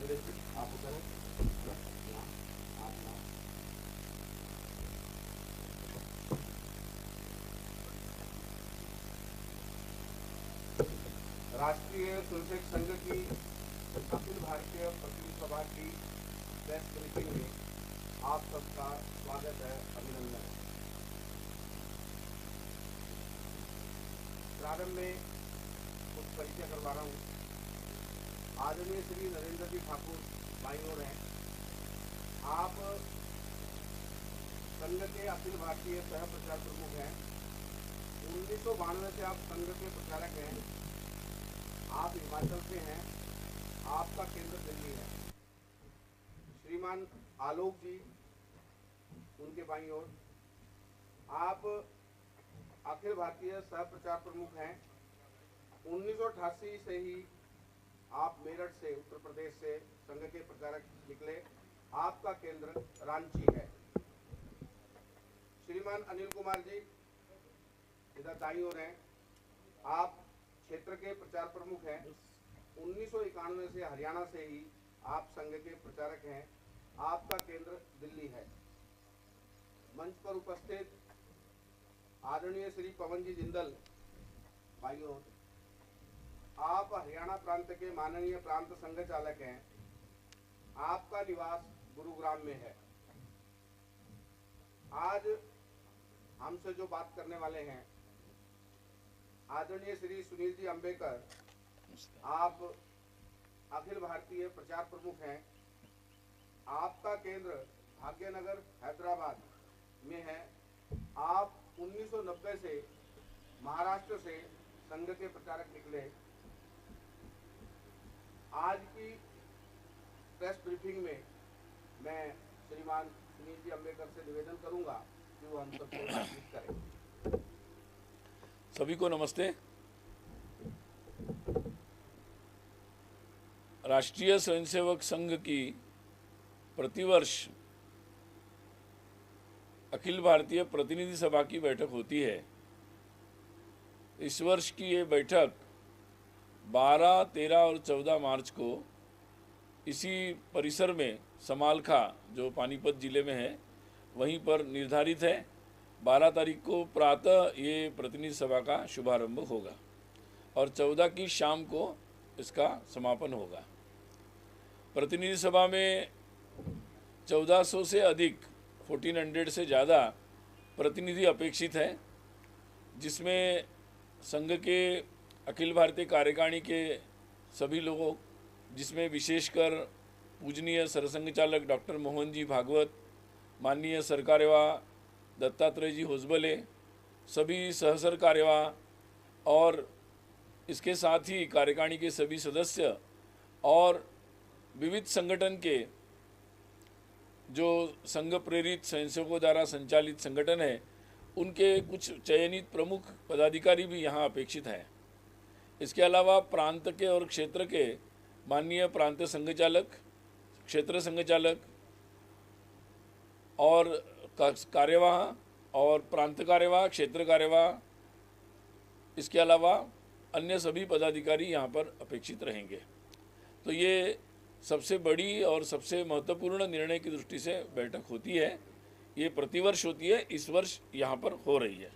आप करें। राष्ट्रीय स्वयंसेवक संघ की अखिल भारतीय प्रतिनिधि सभा की प्रेस ब्रीफिंग में आप सबका स्वागत है, अभिनंदन है। प्रारंभ में कुछ परिचय करवा रहा हूँ। आदरणीय श्री नरेंद्र जी ठाकुर बाईं ओर हैं। आप संघ के अखिल भारतीय सह प्रचार प्रमुख हैं। 1992 से आप संघ के प्रचारक हैं। आप हिमाचल से हैं। आपका केंद्र दिल्ली है। श्रीमान आलोक जी उनके बाईं ओर, आप अखिल भारतीय सह प्रचार प्रमुख हैं। 1988 से ही आप मेरठ से, उत्तर प्रदेश से संघ के प्रचारक निकले। आपका केंद्र रांची है। श्रीमान अनिल कुमार जी इधर दाईं ओर हैं। आप क्षेत्र के प्रचार प्रमुख हैं। 1991 से हरियाणा से ही आप संघ के प्रचारक हैं। आपका केंद्र दिल्ली है। मंच पर उपस्थित आदरणीय श्री पवन जी जिंदल बाईं ओर, आप हरियाणा प्रांत के माननीय प्रांत संघ चालक हैं। आपका निवास गुरुग्राम में है। आज हमसे जो बात करने वाले हैं आदरणीय श्री सुनील जी अंबेकर, आप अखिल भारतीय प्रचार प्रमुख हैं। आपका केंद्र भाग्यनगर हैदराबाद में है। आप 1990 से महाराष्ट्र से संघ के प्रचारक निकले। आज की प्रेस ब्रीफिंग में मैं श्रीमान सुनील जी अंबेकर से निवेदन करूंगा कि वो हम सबसे बातचीत करें। सभी को नमस्ते। राष्ट्रीय स्वयंसेवक संघ की प्रतिवर्ष अखिल भारतीय प्रतिनिधि सभा की बैठक होती है। इस वर्ष की ये बैठक 12, 13 और 14 मार्च को इसी परिसर में समालखा, जो पानीपत जिले में है, वहीं पर निर्धारित है। 12 तारीख को प्रातः ये प्रतिनिधि सभा का शुभारंभ होगा और 14 की शाम को इसका समापन होगा। प्रतिनिधि सभा में 1400 से अधिक, 1400 से ज़्यादा प्रतिनिधि अपेक्षित है, जिसमें संघ के अखिल भारतीय कार्यकारिणी के सभी लोगों, जिसमें विशेषकर पूजनीय सरसंघ चालक डॉक्टर मोहन जी भागवत, माननीय सरकार्यवाह दत्तात्रेय जी होसबले, सभी सहसर कार्यवाह और इसके साथ ही कार्यकारिणी के सभी सदस्य और विविध संगठन के जो संघ प्रेरित स्वयंसेवकों द्वारा संचालित संगठन है, उनके कुछ चयनित प्रमुख पदाधिकारी भी यहाँ अपेक्षित हैं। इसके अलावा प्रांत के और क्षेत्र के माननीय प्रांत संघ चालक, क्षेत्र संघ चालक और कार्यवाह और प्रांत कार्यवाह, क्षेत्र कार्यवाह, इसके अलावा अन्य सभी पदाधिकारी यहाँ पर अपेक्षित रहेंगे। तो ये सबसे बड़ी और सबसे महत्वपूर्ण निर्णय की दृष्टि से बैठक होती है। ये प्रतिवर्ष होती है, इस वर्ष यहाँ पर हो रही है।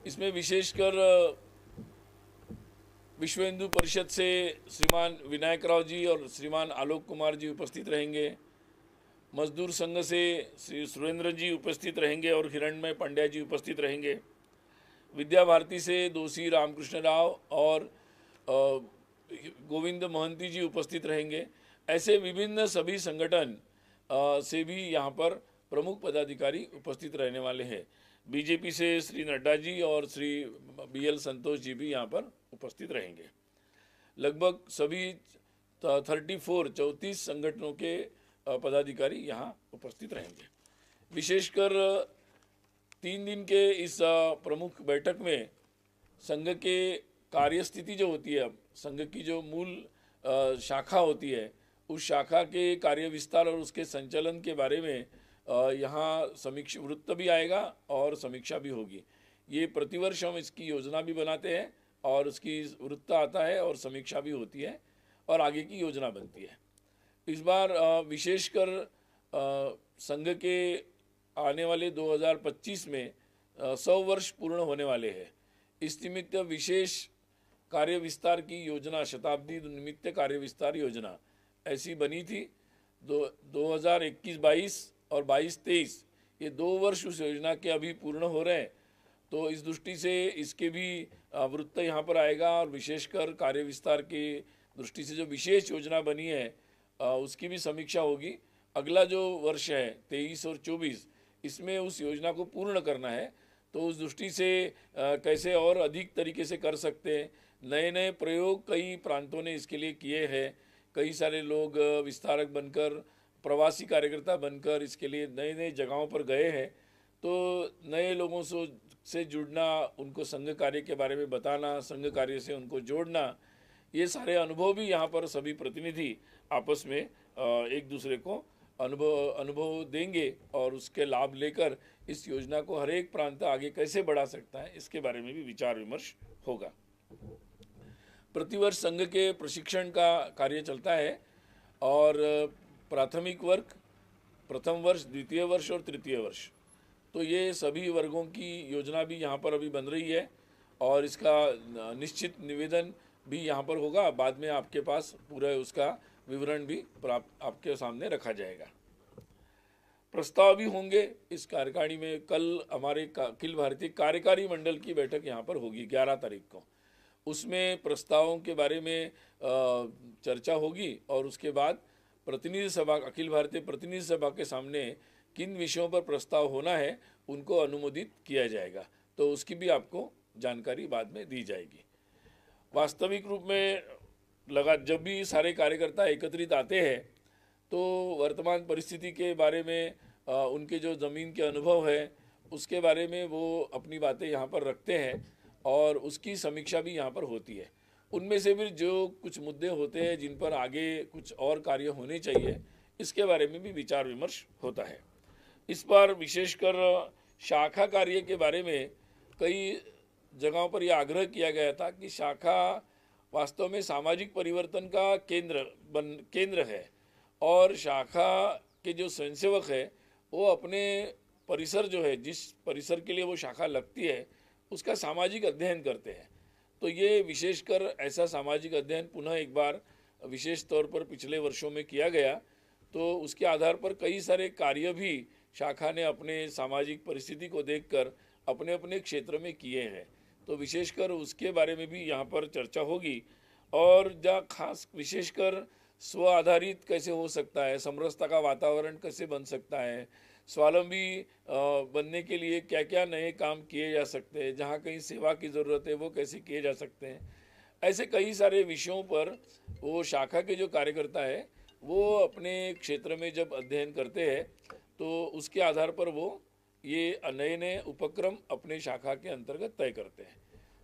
इसमें विशेषकर विश्व हिंदू परिषद से श्रीमान विनायक राव जी और श्रीमान आलोक कुमार जी उपस्थित रहेंगे। मजदूर संघ से श्री सुरेंद्र जी उपस्थित रहेंगे और हिरणमय पांड्या जी उपस्थित रहेंगे। विद्या भारती से दोषी रामकृष्ण राव और गोविंद महंती जी उपस्थित रहेंगे। ऐसे विभिन्न सभी संगठन से भी यहाँ पर प्रमुख पदाधिकारी उपस्थित रहने वाले हैं। बीजेपी से श्री नड्डा जी और श्री BL संतोष जी भी यहाँ पर उपस्थित रहेंगे। लगभग सभी 34 संगठनों के पदाधिकारी यहाँ उपस्थित रहेंगे। विशेषकर 3 दिन के इस प्रमुख बैठक में संघ के कार्यस्थिति जो होती है, संघ की जो मूल शाखा होती है, उस शाखा के कार्य विस्तार और उसके संचालन के बारे में यहाँ समीक्षा वृत्त भी आएगा और समीक्षा भी होगी। ये प्रतिवर्ष हम इसकी योजना भी बनाते हैं और उसकी वृत्त आता है और समीक्षा भी होती है और आगे की योजना बनती है। इस बार विशेषकर संघ के आने वाले 2025 में 100 वर्ष पूर्ण होने वाले हैं। इस निमित्त विशेष कार्य विस्तार की योजना, शताब्दी निमित्त कार्य विस्तार योजना ऐसी बनी थी। 2021-22 और 22-23 ये 2 वर्ष उस योजना के अभी पूर्ण हो रहे हैं। तो इस दृष्टि से इसके भी वृत्त यहाँ पर आएगा और विशेषकर कार्य विस्तार की दृष्टि से जो विशेष योजना बनी है उसकी भी समीक्षा होगी। अगला जो वर्ष है 23 और 24, इसमें उस योजना को पूर्ण करना है। तो उस दृष्टि से कैसे और अधिक तरीके से कर सकते हैं, नए नए प्रयोग कई प्रांतों ने इसके लिए किए हैं। कई सारे लोग विस्तारक बनकर, प्रवासी कार्यकर्ता बनकर इसके लिए नए नए जगहों पर गए हैं। तो नए लोगों से जुड़ना, उनको संघ कार्य के बारे में बताना, संघ कार्य से उनको जोड़ना, ये सारे अनुभव भी यहाँ पर सभी प्रतिनिधि आपस में एक दूसरे को अनुभव देंगे और उसके लाभ लेकर इस योजना को हर एक प्रांत आगे कैसे बढ़ा सकता है, इसके बारे में भी विचार विमर्श होगा। प्रतिवर्ष संघ के प्रशिक्षण का कार्य चलता है और प्राथमिक वर्ग, प्रथम वर्ष, द्वितीय वर्ष और तृतीय वर्ष, तो ये सभी वर्गों की योजना भी यहाँ पर अभी बन रही है और इसका निश्चित निवेदन भी यहाँ पर होगा। बाद में आपके पास पूरा उसका विवरण भी आपके सामने रखा जाएगा। प्रस्ताव भी होंगे इस कार्यकारिणी में। कल हमारे अखिल भारतीय कार्यकारी मंडल की बैठक यहाँ पर होगी 11 तारीख को। उसमें प्रस्तावों के बारे में चर्चा होगी और उसके बाद प्रतिनिधि सभा, अखिल भारतीय प्रतिनिधि सभा के सामने किन विषयों पर प्रस्ताव होना है उनको अनुमोदित किया जाएगा। तो उसकी भी आपको जानकारी बाद में दी जाएगी। वास्तविक रूप में जब भी सारे कार्यकर्ता एकत्रित आते हैं तो वर्तमान परिस्थिति के बारे में, उनके जो ज़मीन के अनुभव है उसके बारे में वो अपनी बातें यहाँ पर रखते हैं और उसकी समीक्षा भी यहाँ पर होती है। उनमें से भी जो कुछ मुद्दे होते हैं जिन पर आगे कुछ और कार्य होने चाहिए, इसके बारे में भी विचार विमर्श होता है। इस बार विशेषकर शाखा कार्य के बारे में कई जगहों पर यह आग्रह किया गया था कि शाखा वास्तव में सामाजिक परिवर्तन का केंद्र है और शाखा के जो स्वयंसेवक है वो अपने परिसर जो है, जिस परिसर के लिए वो शाखा लगती है, उसका सामाजिक अध्ययन करते हैं। तो ये विशेषकर ऐसा सामाजिक अध्ययन पुनः एक बार विशेष तौर पर पिछले वर्षों में किया गया। तो उसके आधार पर कई सारे कार्य भी शाखा ने अपने सामाजिक परिस्थिति को देखकर अपने अपने क्षेत्र में किए हैं। तो विशेषकर उसके बारे में भी यहाँ पर चर्चा होगी और जहाँ खास विशेषकर स्व आधारित कैसे हो सकता है, समरसता का वातावरण कैसे बन सकता है, स्वावलंबी बनने के लिए क्या क्या नए काम किए जा सकते हैं, जहाँ कहीं सेवा की ज़रूरत है वो कैसे किए जा सकते हैं, ऐसे कई सारे विषयों पर वो शाखा के जो कार्यकर्ता है वो अपने क्षेत्र में जब अध्ययन करते हैं तो उसके आधार पर वो ये नए नए उपक्रम अपने शाखा के अंतर्गत तय करते हैं।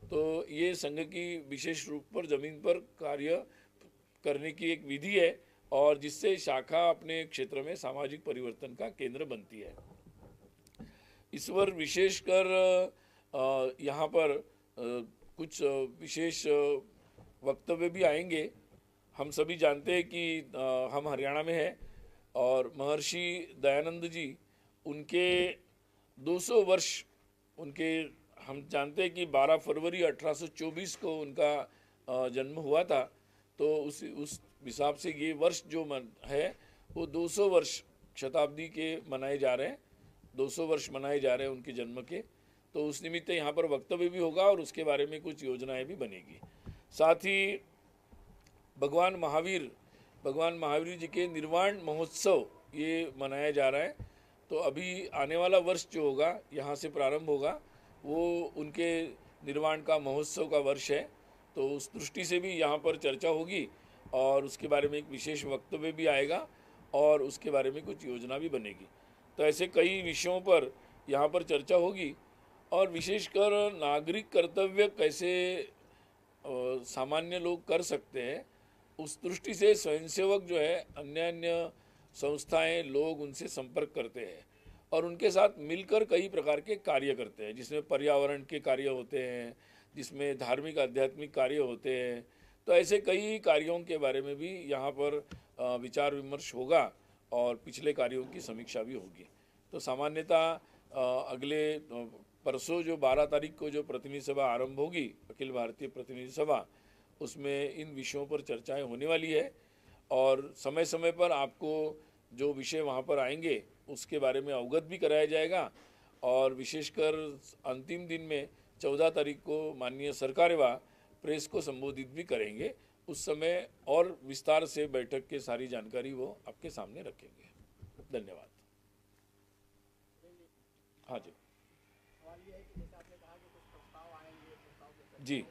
तो ये संघ की विशेष रूप पर ज़मीन पर कार्य करने की एक विधि है और जिससे शाखा अपने क्षेत्र में सामाजिक परिवर्तन का केंद्र बनती है। इस पर विशेषकर यहाँ पर कुछ विशेष वक्तव्य भी आएंगे। हम सभी जानते हैं कि हम हरियाणा में हैं और महर्षि दयानंद जी, उनके 200 वर्ष उनके, हम जानते हैं कि 12 फरवरी 1824 को उनका जन्म हुआ था। तो उस हिसाब से ये वर्ष जो है वो 200 वर्ष शताब्दी के मनाए जा रहे हैं, 200 वर्ष मनाए जा रहे हैं उनके जन्म के। तो उस निमित्त यहाँ पर वक्तव्य भी होगा और उसके बारे में कुछ योजनाएं भी बनेगी। साथ ही भगवान महावीर जी के निर्वाण महोत्सव ये मनाया जा रहा है। तो अभी आने वाला वर्ष जो होगा, यहाँ से प्रारंभ होगा, वो उनके निर्वाण का महोत्सव का वर्ष है। तो उस दृष्टि से भी यहाँ पर चर्चा होगी और उसके बारे में एक विशेष वक्तव्य भी आएगा और उसके बारे में कुछ योजना भी बनेगी। तो ऐसे कई विषयों पर यहाँ पर चर्चा होगी और विशेषकर नागरिक कर्तव्य कैसे सामान्य लोग कर सकते हैं, उस दृष्टि से स्वयंसेवक जो है, अन्य संस्थाएं, लोग उनसे संपर्क करते हैं और उनके साथ मिलकर कई प्रकार के कार्य करते हैं, जिसमें पर्यावरण के कार्य होते हैं, जिसमें धार्मिक आध्यात्मिक कार्य होते हैं। तो ऐसे कई कार्यों के बारे में भी यहाँ पर विचार विमर्श होगा और पिछले कार्यों की समीक्षा भी होगी। तो सामान्यतः अगले परसों जो 12 तारीख को जो प्रतिनिधि सभा आरंभ होगी, अखिल भारतीय प्रतिनिधि सभा, उसमें इन विषयों पर चर्चाएं होने वाली है और समय समय पर आपको जो विषय वहाँ पर आएंगे उसके बारे में अवगत भी कराया जाएगा और विशेषकर अंतिम दिन में 14 तारीख को माननीय सरकारेवा प्रेस को संबोधित भी करेंगे। उस समय और विस्तार से बैठक की सारी जानकारी वो आपके सामने रखेंगे। धन्यवाद। हाँ जी जी।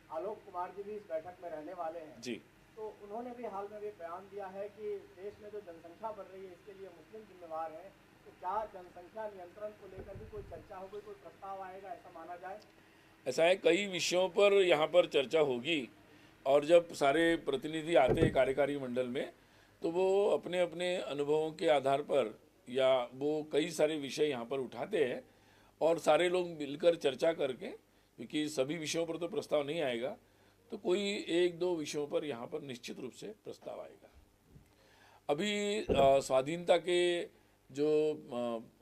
आलोक कुमार जी भी इस बैठक में रहने वाले हैं जी। तो उन्होंने भी हाल में भी बयान दिया है कि देश में जो जनसंख्या बढ़ रही है इसके लिए मुस्लिम जिम्मेवार हैं। तो क्या जनसंख्या नियंत्रण को लेकर भी कोई चर्चा होगी, कोई प्रस्ताव आएगा, ऐसा माना जाए? ऐसा है, कई विषयों पर यहाँ पर चर्चा होगी और जब सारे प्रतिनिधि आते हैं कार्यकारी मंडल में तो वो अपने अपने अनुभवों के आधार पर या वो कई सारे विषय यहाँ पर उठाते हैं और सारे लोग मिलकर चर्चा करके, क्योंकि सभी विषयों पर तो प्रस्ताव नहीं आएगा, तो कोई एक दो विषयों पर यहाँ पर निश्चित रूप से प्रस्ताव आएगा। अभी स्वाधीनता के जो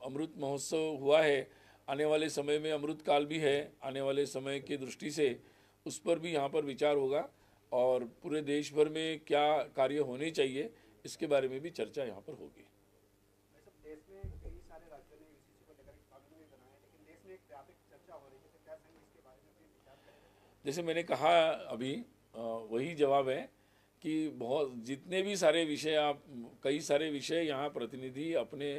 अमृत महोत्सव हुआ है, आने वाले समय में अमृत काल भी है, आने वाले समय की दृष्टि से उस पर भी यहाँ पर विचार होगा और पूरे देश भर में क्या कार्य होने चाहिए इसके बारे में भी चर्चा यहाँ पर होगी। देश में कई सारे राज्यों ने यूसीसी को लेकर कानून भी बनाया, लेकिन देश में एक व्यापक चर्चा हो रही है, तो क्या संघ इसके बारे में भी विचार करेगा? जैसे मैंने कहा अभी, वही जवाब है कि बहुत जितने भी सारे विषय आप कई सारे विषय यहाँ प्रतिनिधि अपने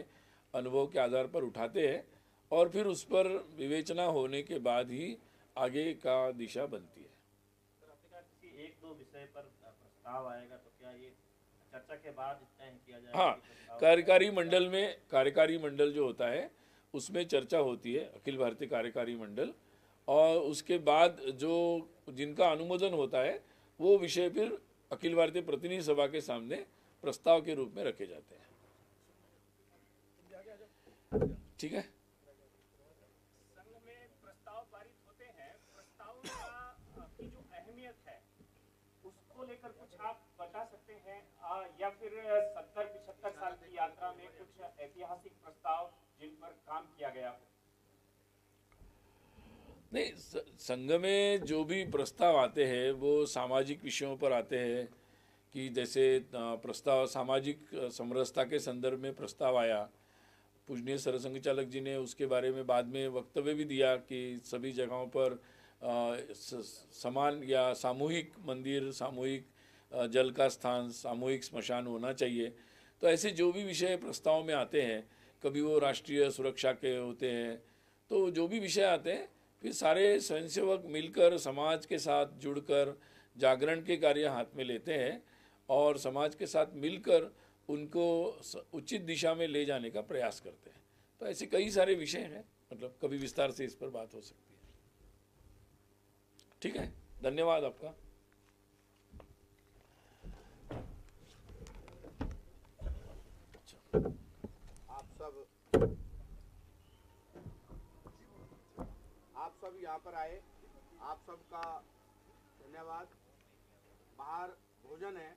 अनुभव के आधार पर उठाते हैं और फिर उस पर विवेचना होने के बाद ही आगे का दिशा बनती है। सर, आपने कहा किसी एक दो विषय पर प्रस्ताव आएगा, तो क्या ये चर्चा के बाद तय किया जाएगा? हाँ, कार्यकारी मंडल जो होता है उसमें चर्चा होती है, अखिल भारतीय कार्यकारी मंडल, और उसके बाद जो जिनका अनुमोदन होता है वो विषय फिर अखिल भारतीय प्रतिनिधि सभा के सामने प्रस्ताव के रूप में रखे जाते हैं। ठीक है। संघ में प्रस्ताव पारित होते हैं, प्रस्ताव की जो अहमियत है उसको लेकर कुछ आप बता सकते हैं या फिर 70-75 साल की यात्रा में कुछ ऐतिहासिक प्रस्ताव जिन पर काम किया गया हो? नहीं, संघ में जो भी प्रस्ताव आते हैं वो सामाजिक विषयों पर आते हैं कि जैसे प्रस्ताव सामाजिक समरसता के संदर्भ में प्रस्ताव आया, पूजनीय सरसंघ चालक जी ने उसके बारे में बाद में वक्तव्य भी दिया कि सभी जगहों पर समान या सामूहिक मंदिर, सामूहिक जल का स्थान, सामूहिक स्मशान होना चाहिए। तो ऐसे जो भी विषय प्रस्ताव में आते हैं, कभी वो राष्ट्रीय सुरक्षा के होते हैं, तो जो भी विषय आते हैं फिर सारे स्वयंसेवक मिलकर समाज के साथ जुड़कर जागरण के कार्य हाथ में लेते हैं और समाज के साथ मिलकर उनको उचित दिशा में ले जाने का प्रयास करते हैं। तो ऐसे कई सारे विषय हैं, मतलब कभी विस्तार से इस पर बात हो सकती है। ठीक है, धन्यवाद आपका। आप सब यहाँ पर आए, आप सबका धन्यवाद। बाहर भोजन है,